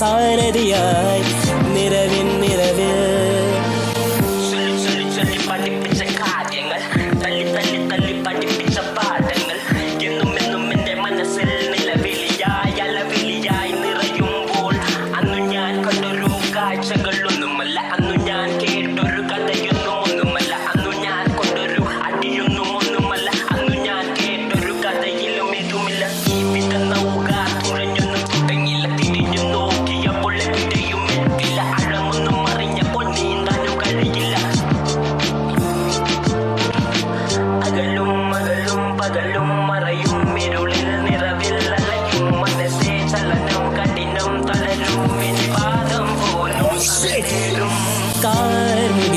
സാരഥിയായി നിറവിൻ നിറവിൽ പഠിപ്പിച്ച കാര്യങ്ങൾ തല്ലി തല്ലി തല്ലി പഠിപ്പിച്ച പാഠങ്ങൾ എന്നും എന്നും എൻ്റെ മനസ്സിൽ നിലവിളിയായി അലവിളിയായി നിറയുമ്പോൾ അന്നു ഞാൻ കണ്ടൊരു കാഴ്ചകളൊന്നുമല്ല, അന്നു ഞാൻ കേട്ടൊരു കഥയൊന്നും ഒന്നുമല്ല, അന്നു ഞാൻ കൊണ്ടൊരു അടിയൊന്നും ഒന്നുമല്ല, അന്നു ഞാൻ കേട്ടൊരു കഥയിലും ഏതുമില്ല. ജീവിത നൗക തുഴഞ്ഞൊന്നും തുടങ്ങില്ല, തിരിഞ്ഞു നോക്കിയപ്പോൾ എവിടെയും എത്തില്ല, അഴമൊന്നും അറിഞ്ഞപ്പോൾ നീന്താനും കഴിയില്ല. അകലും അകലും പകലും മറയും ഇരുളിൽ നിറവിൽ അലയും മനസ്സേ ചലനം കഠിനം തളരും ഇനി പാദം പോലും കാർമുകിൽ